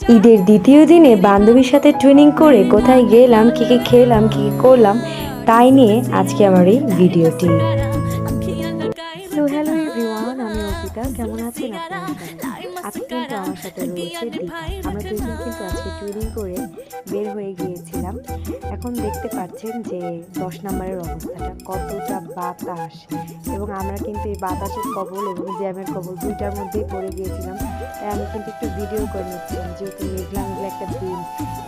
ঈদের দ্বিতীয় দিনে বান্ধবীর সাথে টুইনিং করে কোথায় গেলাম, কী কী খেলাম, কী কী করলাম, তাই নিয়ে আজকে আমার এই ভিডিওটি। সো হ্যালো এভরিওয়ান, আমি অর্পিতা। কেমন আছেন আপনারা সবাই? আজকে কিন্তু আমার সাথে রয়েছে দীপা। আমরা দুজন কিন্তু আজকে টুইনিং করে বের হয়ে গিয়েছিলাম। এখন দেখতে পাচ্ছেন যে 10 নম্বরের অবস্থাটা, কতটা বাতাস, এবং আমরা কিন্তু এই বাতাসের কবল এবং জ্যামের কবল দুইটার মধ্যেই পড়ে গিয়েছিলাম। তাই আমি কিন্তু একটু ভিডিও করে নিচ্ছিলাম, যেহেতু মেঘলা মেঘলা একটা দিন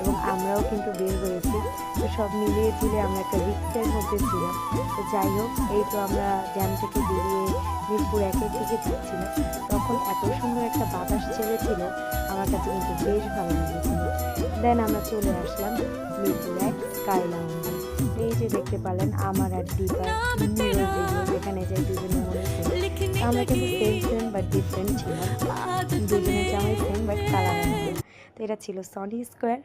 এবং আমরাও কিন্তু বের হয়েছি। তো সব মিলিয়ে ঝিলে আমরা একটা রিক্সের মধ্যে ছিলাম। তো যাই হোক, এই তো আমরা জ্যাম থেকে বেরিয়ে মিরপুর একের দিকে যাচ্ছিলাম। তখন এত সুন্দর একটা বাতাস ছেড়েছিল, আমার কাছে কিন্তু বেশ ভালো লেগেছিল। দেন আমরা চলে আসলাম মিরপুর এক স্কাই লাউঞ্জে। এই যে দেখতে পেলেন আমার আর দীপার মিরর ভিডিও, যেখানে যাই দুজনে মনে ছিল। আমরা কিন্তু সেম সেম বাট ডিফারেন্ট ছিলাম, দুজনের জামাই সেম বাট কালার আলাদা। তো এটা ছিল সনি স্কোয়ার।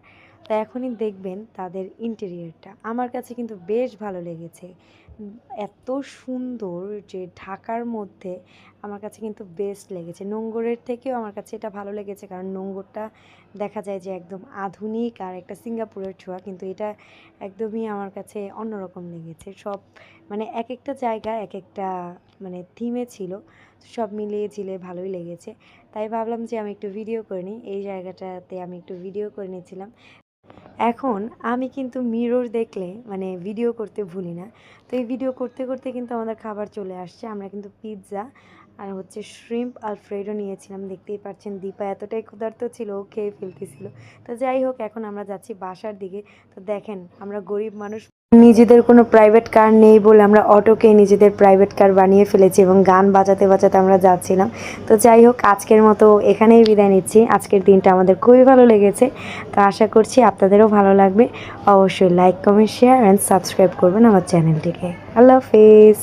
তা এখনই দেখবেন তাদের ইন্টেরিয়রটা, আমার কাছে কিন্তু বেশ ভালো লেগেছে। এত সুন্দর যে ঢাকার মধ্যে আমার কাছে কিন্তু বেস্ট লেগেছে। নোঙ্গরের থেকেও আমার কাছে এটা ভালো লেগেছে, কারণ নোঙ্গরটা দেখা যায় যে একদম আধুনিক আর একটা সিঙ্গাপুরের ছোঁয়া, কিন্তু এটা একদমই আমার কাছে অন্যরকম লেগেছে। সব মানে এক একটা জায়গা এক একটা মানে থিমে ছিল, সব মিলিয়ে ঝিলে ভালোই লেগেছে। তাই ভাবলাম যে আমি একটু ভিডিও করে নিই। এই জায়গাটাতে আমি একটু ভিডিও করে নিয়েছিলাম। এখন আমি কিন্তু মিরর দেখলে মানে ভিডিও করতে ভুলি না। তো এই ভিডিও করতে করতে কিন্তু আমাদের খাবার চলে আসছে। আমরা কিন্তু পিৎজা আর হচ্ছে শ্রিম্প আলফ্রেডো নিয়েছিলাম। দেখতেই পাচ্ছেন দীপা এতটাই ক্ষুধার্ত ছিল, ও খেয়ে ফেলতেছিল। তো যাই হোক, এখন আমরা যাচ্ছি বাসার দিকে। তো দেখেন, আমরা গরিব মানুষ, নিজেদের কোনো প্রাইভেট কার নেই বলে আমরা অটোকে নিজেদের প্রাইভেট কার বানিয়ে ফেলেছি এবং গান বাজাতে বাজাতে আমরা যাচ্ছিলাম। তো যাই হোক, আজকের মতো এখানেই বিদায় নিচ্ছি। আজকের দিনটা আমাদের খুবই ভালো লেগেছে। তো আশা করছি আপনাদেরও ভালো লাগবে। অবশ্যই like, comment, share and subscribe করবেন আমার চ্যানেলটিকে। আল্লাহ হাফেজ।